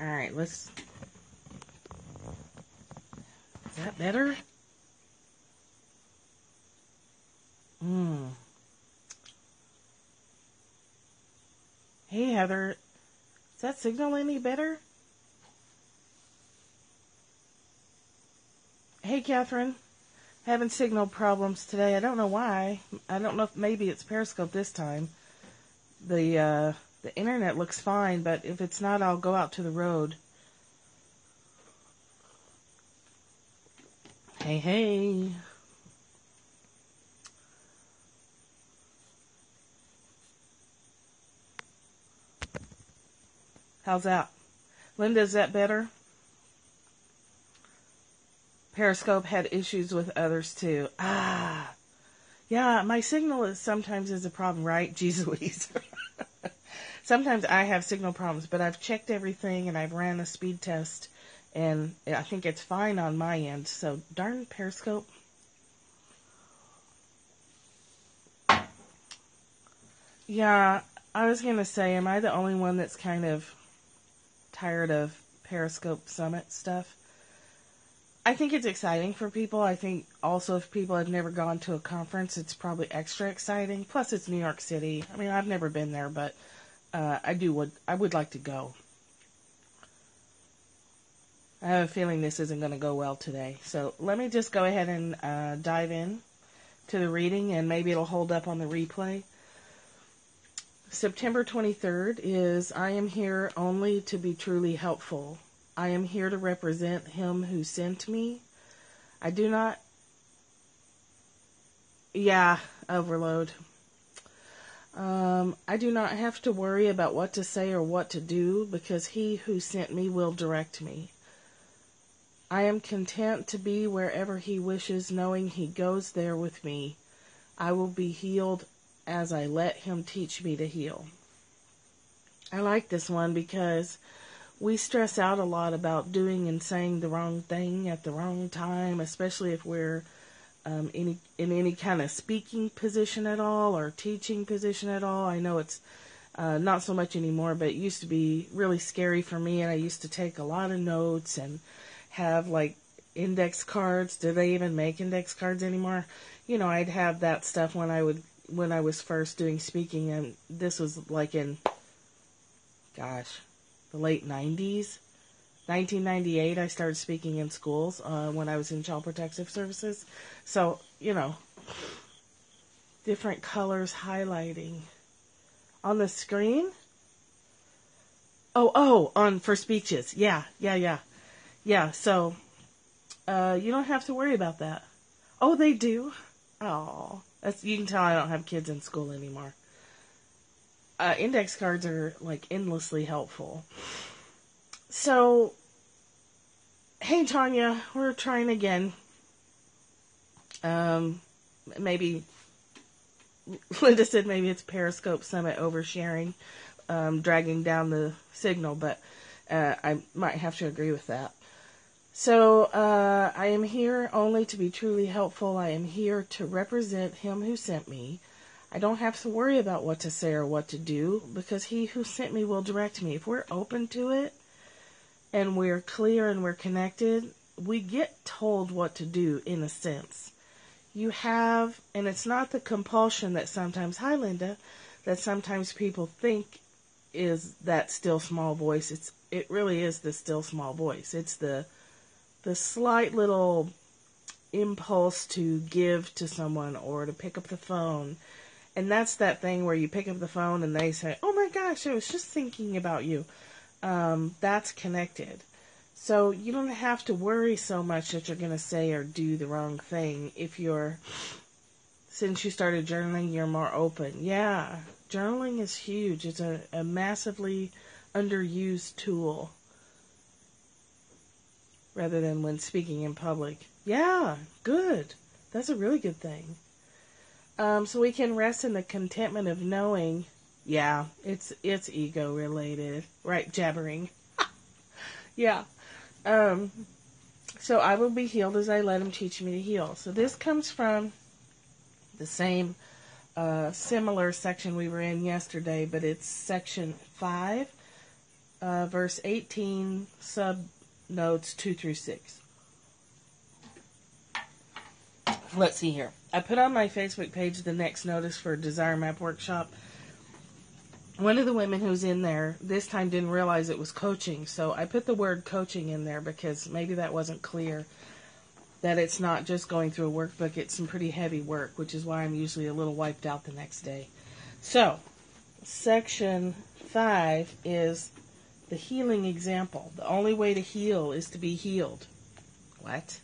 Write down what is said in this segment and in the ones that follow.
Alright, let's... Is that better? Hey, Heather. Is that signal any better? Hey, Catherine. Having signal problems today. I don't know why. I don't know if maybe it's Periscope this time. The internet looks fine, but if it's not, I'll go out to the road. Hey, hey. How's that? Linda, is that better? Periscope had issues with others too. Yeah, my signal sometimes is a problem, right? Jeez Louise. Sometimes I have signal problems, but I've checked everything and I've ran a speed test and I think it's fine on my end. So darn Periscope. Yeah, I was going to say, am I the only one that's kind of tired of Periscope Summit stuff? I think it's exciting for people. I think also if people have never gone to a conference, it's probably extra exciting. Plus, it's New York City. I mean, I've never been there, but I would like to go. I have a feeling this isn't going to go well today. So let me just go ahead and dive in to the reading, and maybe it'll hold up on the replay. September 23rd is, I am here only to be truly helpful. I am here to represent him who sent me. I do not... Yeah, overload. I do not have to worry about what to say or what to do because he who sent me will direct me. I am content to be wherever he wishes, knowing he goes there with me. I will be healed as I let him teach me to heal. I like this one because we stress out a lot about doing and saying the wrong thing at the wrong time, especially if we're in any kind of speaking position at all or teaching position at all. I know it's not so much anymore, but it used to be really scary for me, and I used to take a lot of notes and have like index cards. Do they even make index cards anymore? You know, I'd have that stuff when I was first doing speaking, and this was like in, gosh, the late 90s. 1998, I started speaking in schools when I was in Child Protective Services. So, you know, different colors highlighting. On the screen? For speeches. Yeah, so you don't have to worry about that. Oh, they do? Oh, you can tell I don't have kids in school anymore. Index cards are like endlessly helpful. So, hey Tanya, we're trying again. Maybe, Linda said maybe it's Periscope Summit oversharing, dragging down the signal, but I might have to agree with that. So, I am here only to be truly helpful. I am here to represent him who sent me. I don't have to worry about what to say or what to do because he who sent me will direct me. If we're open to it and we're clear and we're connected, we get told what to do in a sense. You have, and it's not the compulsion that sometimes, hi Linda, that sometimes people think is that still small voice. It really is the still small voice. It's the slight little impulse to give to someone or to pick up the phone. And that's that thing where you pick up the phone and they say, oh my gosh, I was just thinking about you. That's connected. So you don't have to worry so much that you're going to say or do the wrong thing since you started journaling, you're more open. Yeah, journaling is huge. It's a massively underused tool rather than when speaking in public. Yeah, good. That's a really good thing. So we can rest in the contentment of knowing, yeah, it's ego related, right? Jabbering. Yeah. So I will be healed as I let him teach me to heal. So this comes from the same similar section we were in yesterday, but it's section 5, verse 18, sub notes 2 through 6. Let's see here. I put on my Facebook page the next notice for Desire Map Workshop. One of the women who's in there this time didn't realize it was coaching, so I put the word coaching in there because maybe that wasn't clear, that it's not just going through a workbook, it's some pretty heavy work, which is why I'm usually a little wiped out the next day. So, section 5 is the healing example. The only way to heal is to be healed. What?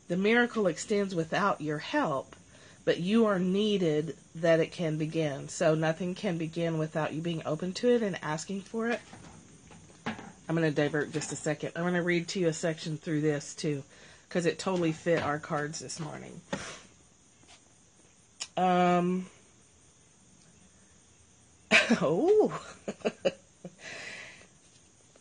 The miracle extends without your help, but you are needed that it can begin. So nothing can begin without you being open to it and asking for it. I'm going to divert just a second. I'm going to read to you a section through this too, because it totally fit our cards this morning.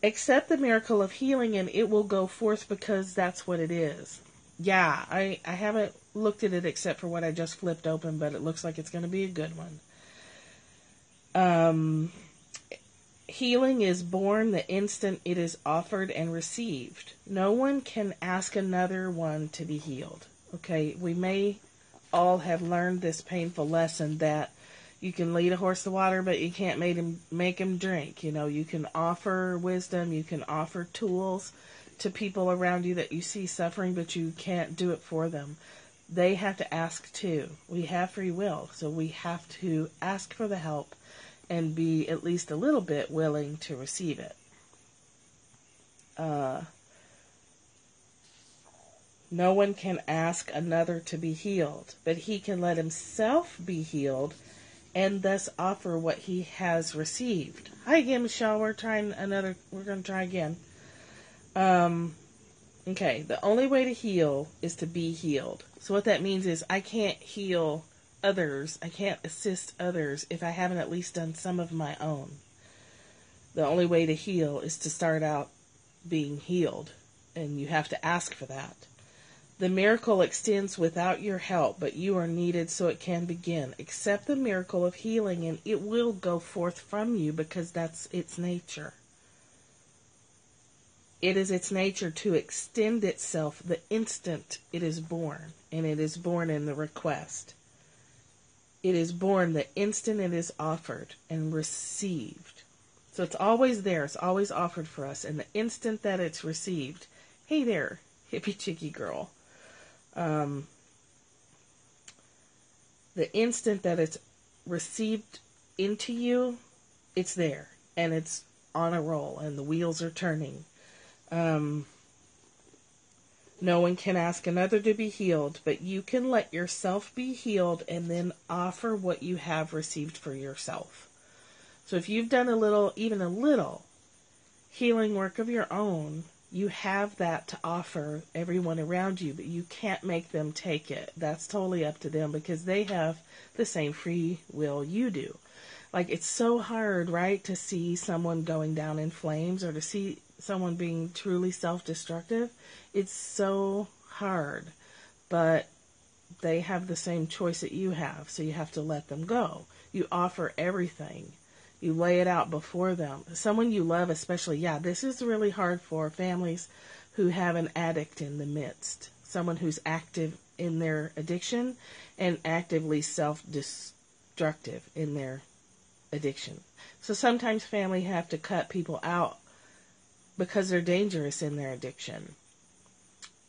Accept the miracle of healing and it will go forth because that's what it is. Yeah, I haven't looked at it except for what I just flipped open, but it looks like it's going to be a good one. Healing is born the instant it is offered and received. No one can ask another one to be healed. Okay, we may all have learned this painful lesson that you can lead a horse to water, but you can't make him drink. You know, you can offer wisdom, you can offer tools to people around you that you see suffering, but you can't do it for them. They have to ask too. We have free will, so we have to ask for the help and be at least a little bit willing to receive it. No one can ask another to be healed, but he can let himself be healed and thus offer what he has received. Hi again, Michelle. We're going to try again. Okay, the only way to heal is to be healed. So what that means is I can't heal others, I can't assist others if I haven't at least done some of my own. The only way to heal is to start out being healed, and you have to ask for that. The miracle extends without your help, but you are needed so it can begin. Accept the miracle of healing and it will go forth from you because that's its nature. It is its nature to extend itself the instant it is born, and it is born in the request. It is born the instant it is offered and received. So it's always there. It's always offered for us. And the instant that it's received, hey there, hippie chicky girl. The instant that it's received into you, it's there. And it's on a roll. And the wheels are turning. No one can ask another to be healed, but you can let yourself be healed and then offer what you have received for yourself. So if you've done even a little healing work of your own, you have that to offer everyone around you, but you can't make them take it. That's totally up to them because they have the same free will you do. Like, it's so hard, right, to see someone going down in flames or to see someone being truly self-destructive. It's so hard, but they have the same choice that you have, so you have to let them go. You offer everything. You lay it out before them. Someone you love especially, this is really hard for families who have an addict in the midst. Someone who's active in their addiction and actively self-destructive in their addiction. So sometimes family have to cut people out because they're dangerous in their addiction.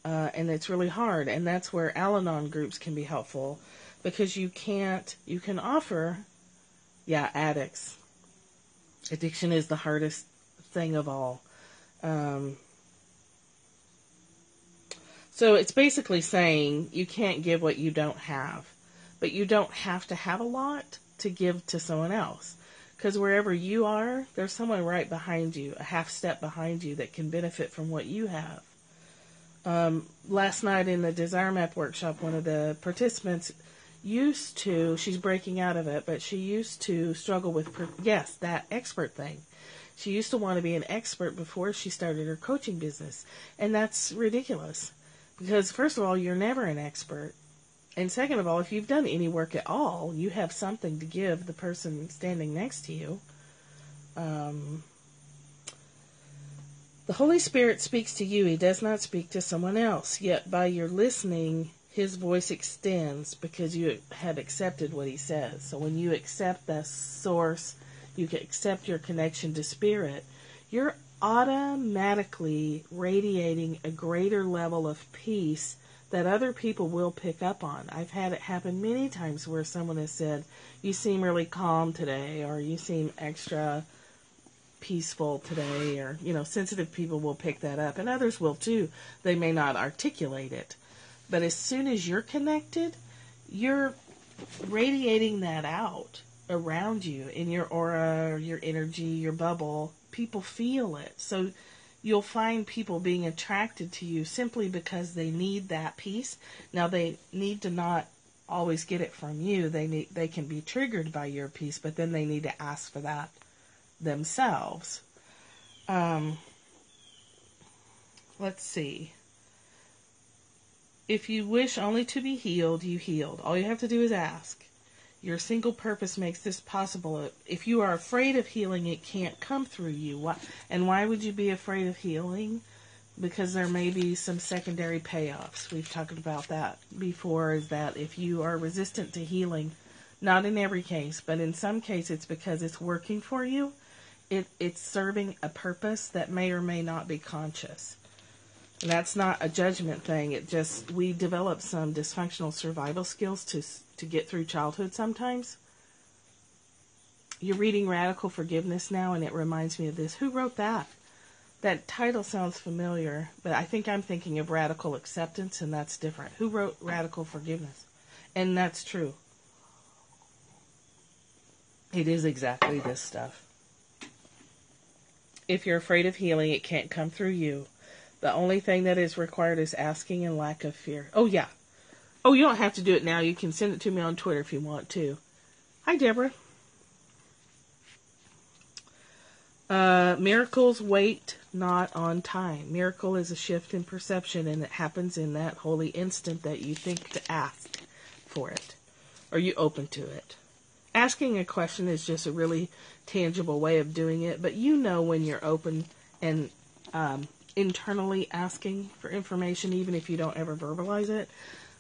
And it's really hard. And that's where Al-Anon groups can be helpful because you can offer, addicts. Addiction is the hardest thing of all. So it's basically saying you can't give what you don't have. But you don't have to have a lot to give to someone else. Because wherever you are, there's someone right behind you, a half step behind you that can benefit from what you have. Last night in the Desire Map workshop, one of the participants she's breaking out of it, but she used to struggle with, that expert thing. She used to want to be an expert before she started her coaching business. And that's ridiculous. Because first of all, you're never an expert. And second of all, if you've done any work at all, you have something to give the person standing next to you. The Holy Spirit speaks to you. He does not speak to someone else. Yet by your listening, his voice extends because you have accepted what he says. So when you accept the source, you can accept your connection to Spirit, you're automatically radiating a greater level of peace that other people will pick up on. I've had it happen many times where someone has said, you seem really calm today, or you seem extra peaceful today, or, sensitive people will pick that up, and others will too. They may not articulate it. But as soon as you're connected, you're radiating that out around you in your aura, your energy, your bubble. People feel it. So you'll find people being attracted to you simply because they need that peace. Now, they need to not always get it from you. They can be triggered by your peace, but then they need to ask for that themselves. Let's see. If you wish only to be healed, you healed. All you have to do is ask. Your single purpose makes this possible. If you are afraid of healing, it can't come through you. Why would you be afraid of healing? Because there may be some secondary payoffs. We've talked about that before, is that if you are resistant to healing, not in every case, but in some cases it's because it's working for you. It's serving a purpose that may or may not be conscious. And that's not a judgment thing. We develop some dysfunctional survival skills to get through childhood sometimes. You're reading Radical Forgiveness now, and it reminds me of this. Who wrote that? That title sounds familiar, but I think I'm thinking of Radical Acceptance, and that's different. Who wrote Radical Forgiveness? And that's true. It is exactly this stuff. If you're afraid of healing, it can't come through you. The only thing that is required is asking and lack of fear. Oh, yeah. Oh, you don't have to do it now. You can send it to me on Twitter if you want to. Hi, Deborah. Miracles wait not on time. Miracle is a shift in perception, and it happens in that holy instant that you think to ask for it, or you open to it. Asking a question is just a really tangible way of doing it, but when you're open and internally asking for information, even if you don't ever verbalize it.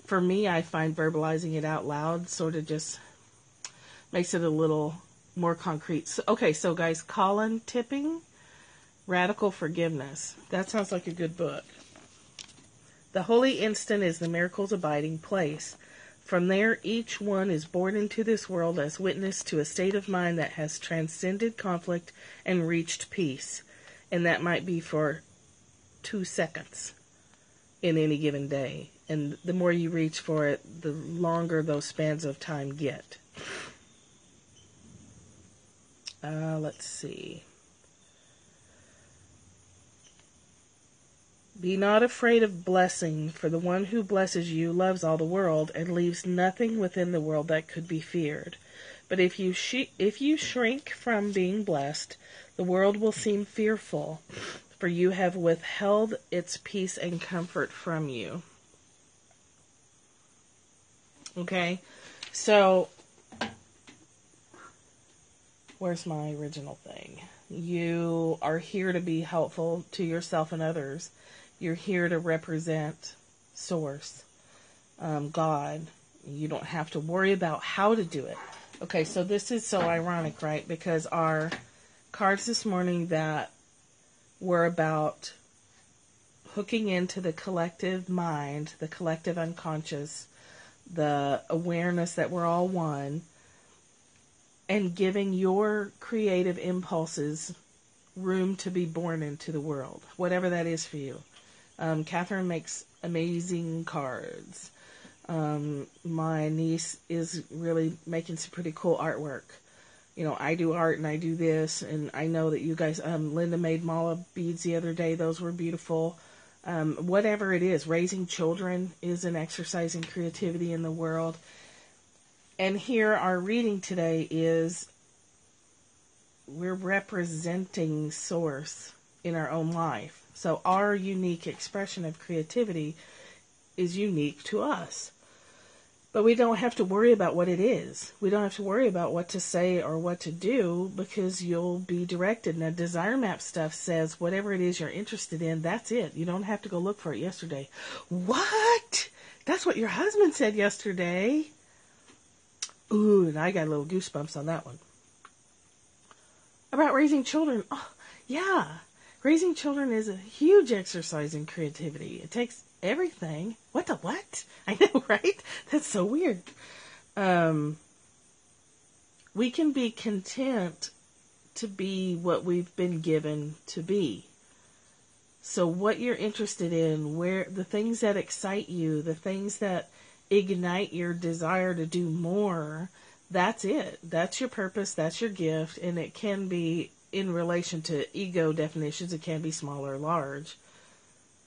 For me, I find verbalizing it out loud sort of just makes it a little more concrete. So guys, Colin Tipping, Radical Forgiveness. That sounds like a good book. The holy instant is the miracle's abiding place. From there, each one is born into this world as witness to a state of mind that has transcended conflict and reached peace. And that might be for 2 seconds in any given day. And the more you reach for it, the longer those spans of time get. Let's see. Be not afraid of blessing, for the one who blesses you loves all the world and leaves nothing within the world that could be feared. But if you shrink from being blessed, the world will seem fearful, for you have withheld its peace and comfort from you. Okay, so where's my original thing? You are here to be helpful to yourself and others. You're here to represent Source, God. You don't have to worry about how to do it. Okay, so this is so ironic, right? Because our cards this morning that were about hooking into the collective mind, the collective unconscious, the awareness that we're all one, and giving your creative impulses room to be born into the world, whatever that is for you. Catherine makes amazing cards. My niece is really making some pretty cool artwork. I do art and I do this, and I know that you guys, Linda made mala beads the other day. Those were beautiful. Whatever it is, raising children is an exercise in creativity in the world. And here our reading today is we're representing Source in our own life. So our unique expression of creativity is unique to us. But we don't have to worry about what it is. We don't have to worry about what to say or what to do because you'll be directed. And the desire map stuff says whatever it is you're interested in, that's it. You don't have to go look for it yesterday. What? That's what your husband said yesterday. Ooh, and I got a little goosebumps on that one. About raising children. Oh, yeah. Raising children is a huge exercise in creativity. It takes everything. What the what? I know, right? That's so weird. We can be content to be what we've been given to be. So what you're interested in, where the things that excite you, the things that ignite your desire to do more, that's it. That's your purpose. That's your gift. And it can be in relation to ego definitions. It can be small or large.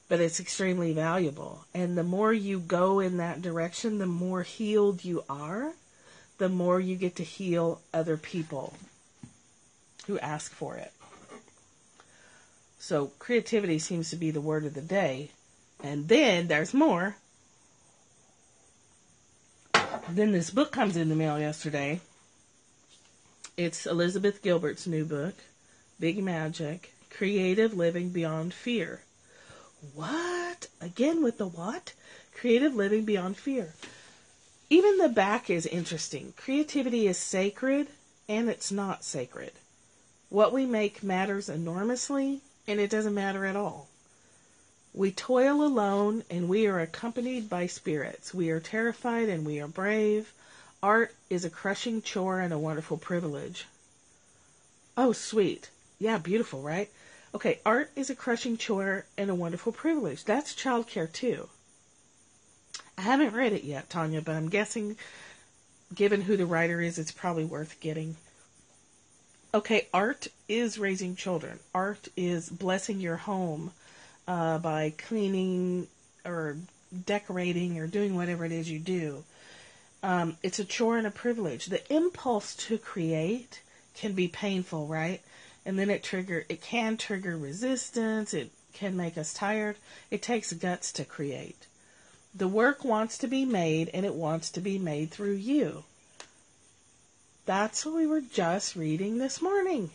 But it's extremely valuable. And the more you go in that direction, the more healed you are, the more you get to heal other people who ask for it. So creativity seems to be the word of the day. And then there's more. Then this book comes in the mail yesterday. It's Elizabeth Gilbert's new book, Big Magic, Creative Living Beyond Fear. What? Again with the what? Creative living beyond fear. Even the back is interesting. Creativity is sacred and it's not sacred. What we make matters enormously and it doesn't matter at all. We toil alone and we are accompanied by spirits. We are terrified and we are brave. Art is a crushing chore and a wonderful privilege. Oh, sweet. Yeah, beautiful, right? Okay, art is a crushing chore and a wonderful privilege. That's childcare too. I haven't read it yet, Tanya, but I'm guessing, given who the writer is, it's probably worth getting. Okay, art is raising children. Art is blessing your home by cleaning or decorating or doing whatever it is you do. It's a chore and a privilege. The impulse to create can be painful, right? And then it can trigger resistance. It can make us tired. It takes guts to create. The work wants to be made, and it wants to be made through you. That's what we were just reading this morning.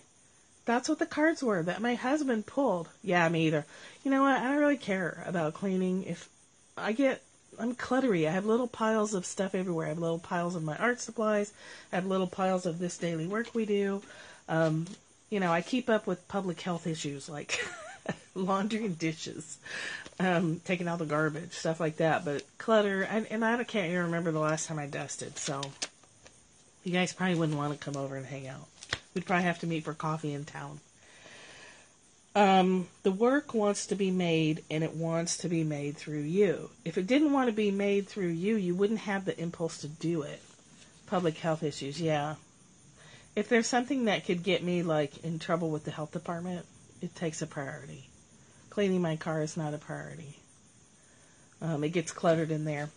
That's what the cards were that my husband pulled. Yeah, me either. You know what? I don't really care about cleaning. I'm cluttery. I have little piles of stuff everywhere. I have little piles of my art supplies. I have little piles of this daily work we do. I keep up with public health issues like laundry and dishes, taking out the garbage, stuff like that. But clutter, and I can't even remember the last time I dusted. So you guys probably wouldn't want to come over and hang out. We'd probably have to meet for coffee in town. The work wants to be made, and it wants to be made through you. If it didn't want to be made through you, you wouldn't have the impulse to do it. Public health issues, yeah. If there's something that could get me, in trouble with the health department, it takes a priority. Cleaning my car is not a priority. It gets cluttered in there.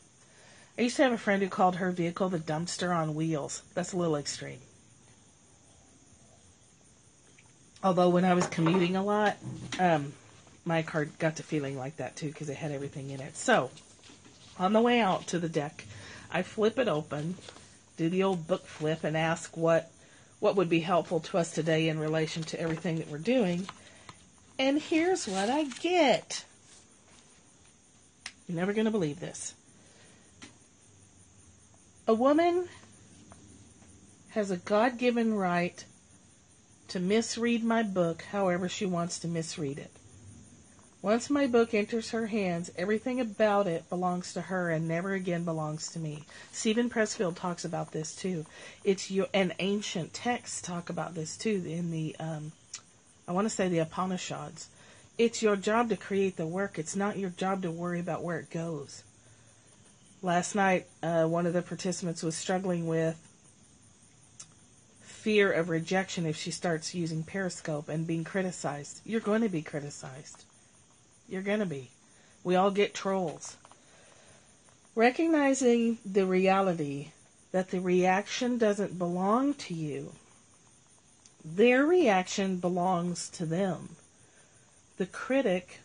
I used to have a friend who called her vehicle the dumpster on wheels. That's a little extreme. Although when I was commuting a lot, my car got to feeling like that too because it had everything in it. So, on the way out to the deck, I flip it open, do the old book flip, and ask what would be helpful to us today in relation to everything that we're doing. And here's what I get. You're never going to believe this. A woman has a God-given right to misread my book however she wants to misread it. Once my book enters her hands, everything about it belongs to her and never again belongs to me. Stephen Pressfield talks about this too. And ancient texts talk about this too in the, I want to say the Upanishads. It's your job to create the work. It's not your job to worry about where it goes. Last night, one of the participants was struggling with fear of rejection if she starts using Periscope and being criticized. You're going to be criticized. You're going to be. We all get trolls. Recognizing the reality that the reaction doesn't belong to you. Their reaction belongs to them. The critic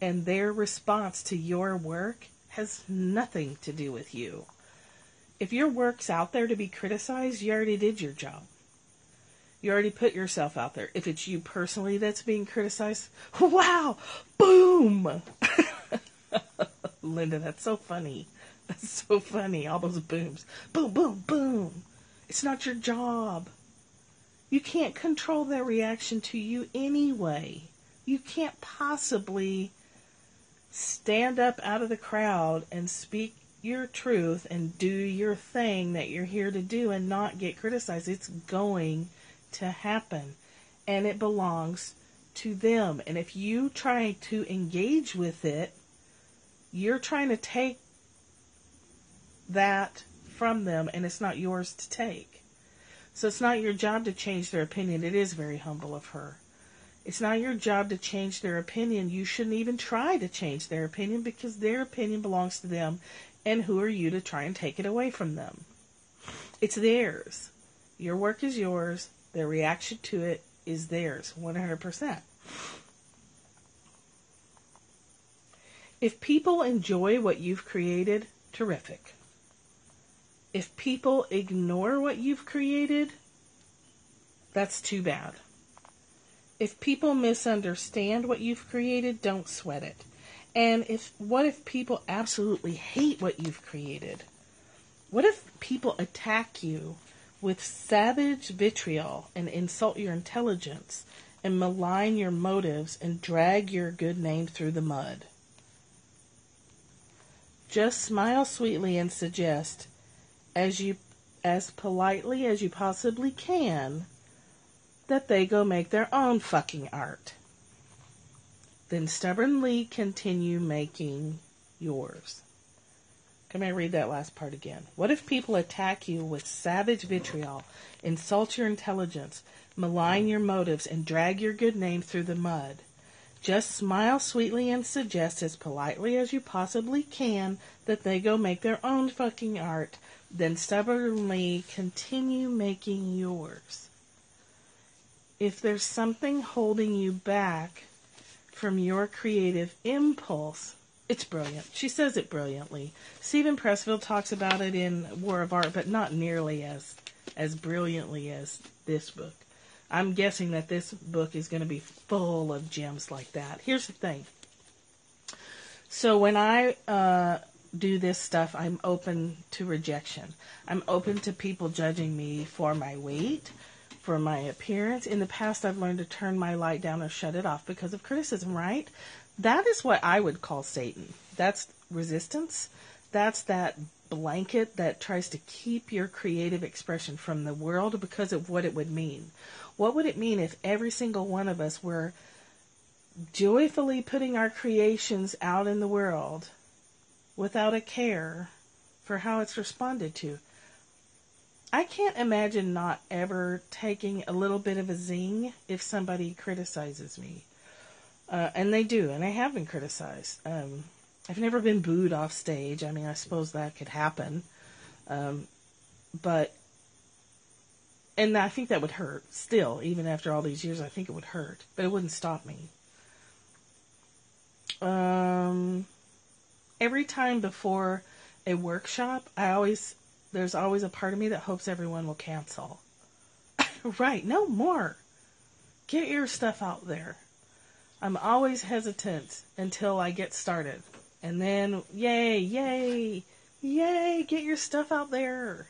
and their response to your work Has nothing to do with you. If your work's out there to be criticized, you already did your job. You already put yourself out there. If it's you personally that's being criticized, wow, boom. Linda, that's so funny. That's so funny. All those booms. Boom, boom, boom. It's not your job. You can't control their reaction to you anyway. You can't possibly stand up out of the crowd and speak your truth and do your thing that you're here to do and not get criticized. It's going to happen, and it belongs to them. And if you try to engage with it, you're trying to take that from them, and it's not yours to take. So it's not your job to change their opinion. It is very humble of her. It's not your job to change their opinion. You shouldn't even try to change their opinion, because their opinion belongs to them, and who are you to try and take it away from them? It's theirs. Your work is yours. Their reaction to it is theirs, 100%. If people enjoy what you've created, terrific. If people ignore what you've created, that's too bad. If people misunderstand what you've created, don't sweat it. And what if people absolutely hate what you've created? What if people attack you with savage vitriol and insult your intelligence and malign your motives and drag your good name through the mud? Just smile sweetly and suggest, as politely as you possibly can, that they go make their own fucking art. Then stubbornly continue making yours. Can I read that last part again? What if people attack you with savage vitriol, insult your intelligence, malign your motives, and drag your good name through the mud? Just smile sweetly and suggest, as politely as you possibly can, that they go make their own fucking art. Then stubbornly continue making yours. If there's something holding you back from your creative impulse, it's brilliant. She says it brilliantly. Stephen Pressfield talks about it in War of Art, but not nearly as brilliantly as this book. I'm guessing that this book is going to be full of gems like that. Here's the thing. So when I do this stuff, I'm open to rejection. I'm open to people judging me for my weight, for my appearance. In the past, I've learned to turn my light down or shut it off because of criticism, right? That is what I would call Satan. That's resistance. That's that blanket that tries to keep your creative expression from the world because of what it would mean. What would it mean if every single one of us were joyfully putting our creations out in the world without a care for how it's responded to? I can't imagine not ever taking a little bit of a zing if somebody criticizes me. And they do, and I have been criticized. I've never been booed off stage. I mean, I suppose that could happen. But I think that would hurt. Still, even after all these years, I think it would hurt. But it wouldn't stop me. Every time before a workshop, there's always a part of me that hopes everyone will cancel. Right, no more. Get your stuff out there. I'm always hesitant until I get started. And then, yay, get your stuff out there.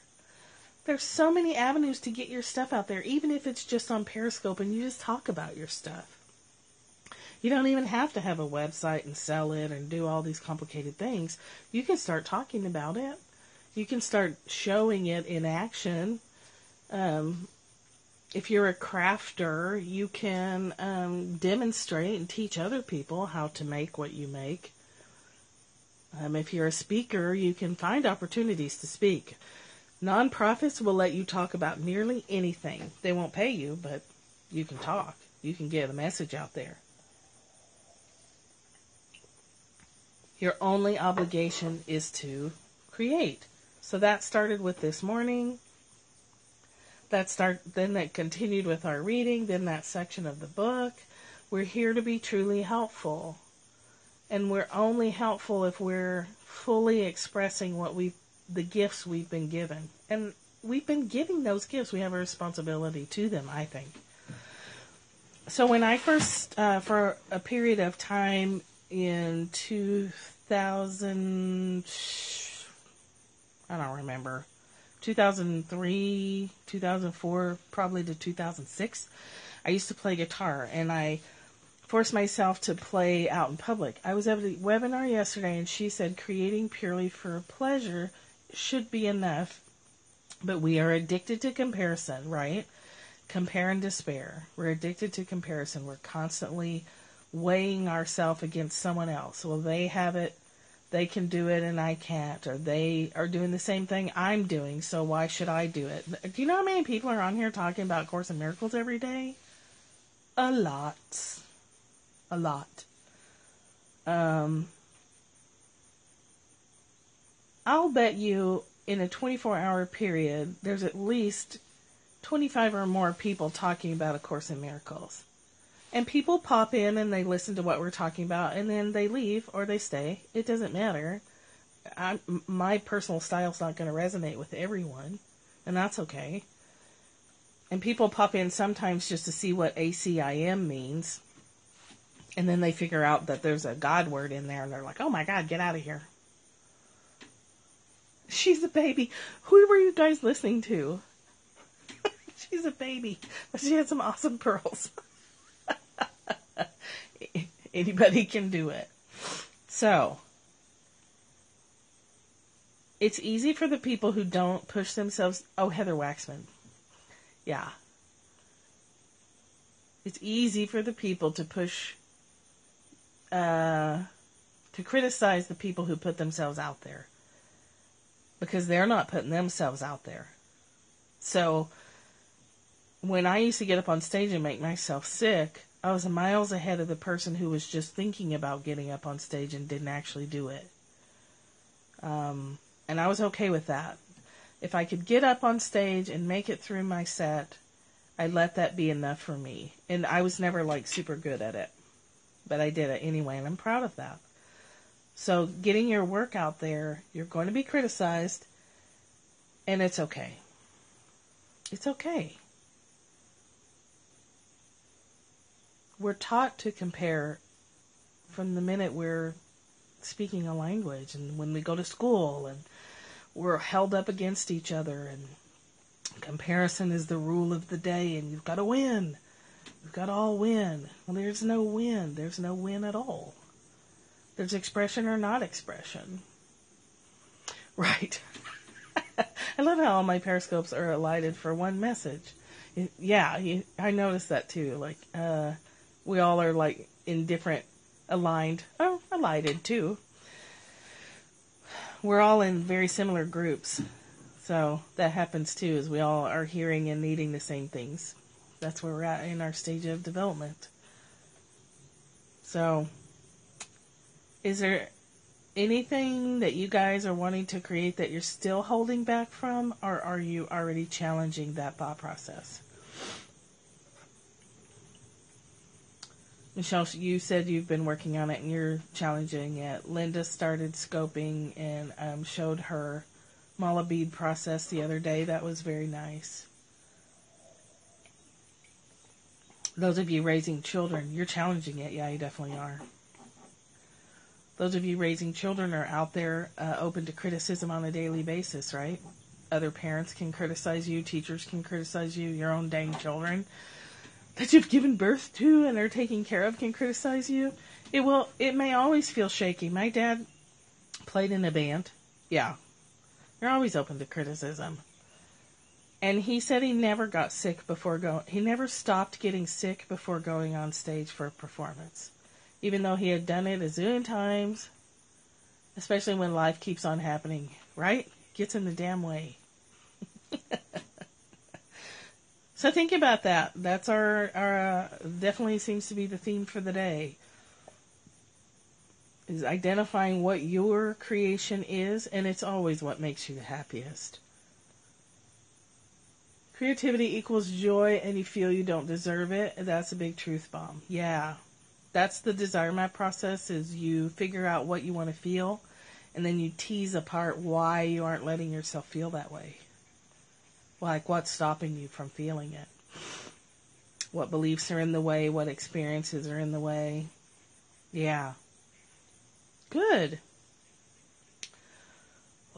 There's so many avenues to get your stuff out there, even if it's just on Periscope and you just talk about your stuff. You don't even have to have a website and sell it and do all these complicated things. You can start talking about it. You can start showing it in action. If you're a crafter, you can demonstrate and teach other people how to make what you make. If you're a speaker, you can find opportunities to speak. Nonprofits will let you talk about nearly anything. They won't pay you, but you can talk. You can get a message out there. Your only obligation is to create. So that started with this morning. Then that continued with our reading, then that section of the book. We're here to be truly helpful. And we're only helpful if we're fully expressing the gifts we've been given. And we've been giving those gifts. We have a responsibility to them, I think. So when I first, for a period of time in 2000, I don't remember, 2003, 2004, probably to 2006, I used to play guitar, and I forced myself to play out in public. I was at a webinar yesterday, and she said creating purely for pleasure should be enough, but we are addicted to comparison, right? Compare and despair. We're addicted to comparison. We're constantly weighing ourselves against someone else. Well, they have it, they can do it, and I can't. Or they are doing the same thing I'm doing, so why should I do it? Do you know how many people are on here talking about Course in Miracles every day? A lot. A lot. I'll bet you in a 24-hour period, there's at least 25 or more people talking about A Course in Miracles. And people pop in and they listen to what we're talking about, and then they leave or they stay. It doesn't matter. My personal style's not going to resonate with everyone, and that's okay. And people pop in sometimes just to see what ACIM means, and then they figure out that there's a God word in there, and they're like, oh my God, get out of here. She's a baby. Who were you guys listening to? She's a baby. She had some awesome pearls. Anybody can do it. So, it's easy for the people who don't push themselves. Oh, Heather Waxman. Yeah. It's easy for the people to push, to criticize the people who put themselves out there. Because they're not putting themselves out there. So, when I used to get up on stage and make myself sick, I was miles ahead of the person who was just thinking about getting up on stage and didn't actually do it. And I was okay with that. If I could get up on stage and make it through my set, I let that be enough for me. And I was never like super good at it. But I did it anyway, and I'm proud of that. So getting your work out there, you're going to be criticized, and it's okay. It's okay. We're taught to compare from the minute we're speaking a language, and when we go to school, and we're held up against each other, and comparison is the rule of the day, and you've got to win. You've got to all win. Well, there's no win. There's no win at all. There's expression or not expression. Right. I love how all my periscopes are alighted for one message. Yeah, I noticed that too. Like, we all are like in different aligned, alighted too. We're all in very similar groups. So that happens too, is we all are hearing and needing the same things. That's where we're at in our stage of development. So, is there anything that you guys are wanting to create that you're still holding back from, or are you already challenging that thought process? Michelle, you said you've been working on it and you're challenging it. Linda started scoping and showed her mala bead process the other day. That was very nice. Those of you raising children, you're challenging it. Yeah, you definitely are. Those of you raising children are out there open to criticism on a daily basis, right? Other parents can criticize you. Teachers can criticize you. Your own dang children that you've given birth to and are taking care of can criticize you. It may always feel shaky. My dad played in a band. Yeah. You're always open to criticism. And he said he never got sick he never stopped getting sick before going on stage for a performance. Even though he had done it a zillion times, especially when life keeps on happening, right? Gets in the damn way. So think about that. That's our definitely seems to be the theme for the day. Is identifying what your creation is, and it's always what makes you the happiest. Creativity equals joy, and you feel you don't deserve it. That's a big truth bomb. Yeah. That's the desire map process, is you figure out what you want to feel, and then you tease apart why you aren't letting yourself feel that way. Like, what's stopping you from feeling it? What beliefs are in the way? What experiences are in the way? Yeah. Good.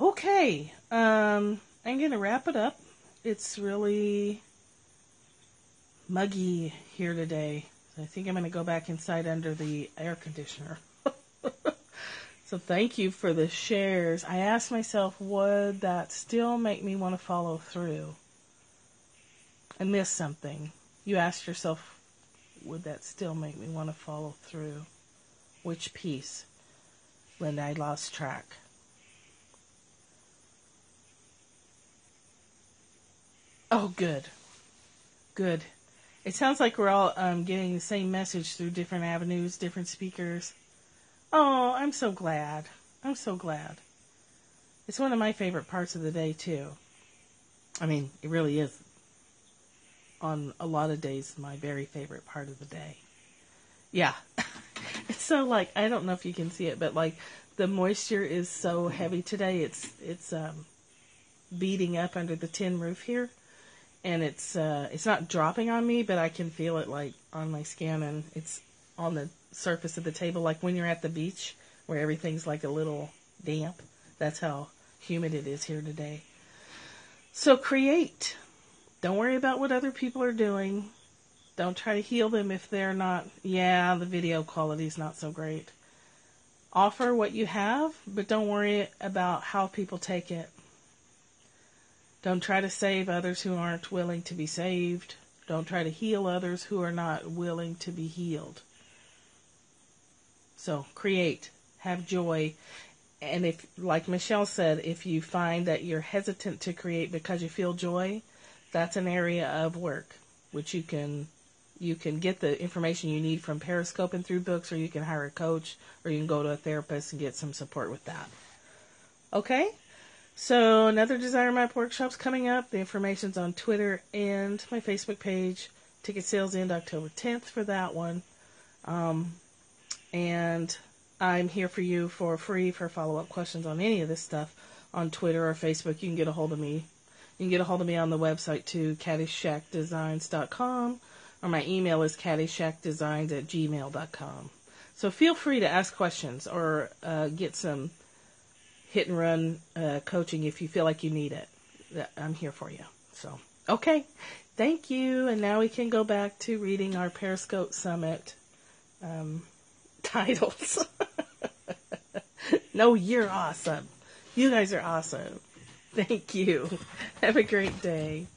Okay. I'm going to wrap it up. It's really muggy here today. I think I'm going to go back inside under the air conditioner. So thank you for the shares. I asked myself, would that still make me want to follow through? I missed something. You asked yourself, would that still make me want to follow through? Which piece? Linda, I lost track. Oh, good. Good. It sounds like we're all getting the same message through different avenues, different speakers. Oh, I'm so glad. I'm so glad. It's one of my favorite parts of the day, too. I mean, it really is. On a lot of days, my very favorite part of the day. Yeah. It's so like, I don't know if you can see it, but like the moisture is so heavy today. It's beating up under the tin roof here. And it's not dropping on me, but I can feel it like on my skin, and it's on the surface of the table, like when you're at the beach where everything's like a little damp. That's how humid it is here today. So create. Don't worry about what other people are doing. Don't try to heal them if they're not. Yeah, the video quality is not so great. Offer what you have, but don't worry about how people take it. Don't try to save others who aren't willing to be saved. Don't try to heal others who are not willing to be healed. So create, have joy. And if, like Michelle said, if you find that you're hesitant to create because you feel joy, that's an area of work, which you can get the information you need from Periscope and through books, or you can hire a coach, or you can go to a therapist and get some support with that. Okay? So another Desire Map workshop's coming up. The information's on Twitter and my Facebook page. Ticket sales end October 10th for that one. And I'm here for you for free for follow-up questions on any of this stuff on Twitter or Facebook. You can get a hold of me. You can get a hold of me on the website too, caddyshackdesigns.com, or my email is caddyshackdesigns@gmail.com. So feel free to ask questions or get some hit and run coaching if you feel like you need it. I'm here for you. So, okay. Thank you. And now we can go back to reading our Periscope Summit titles. No, you're awesome. You guys are awesome. Thank you. Have a great day.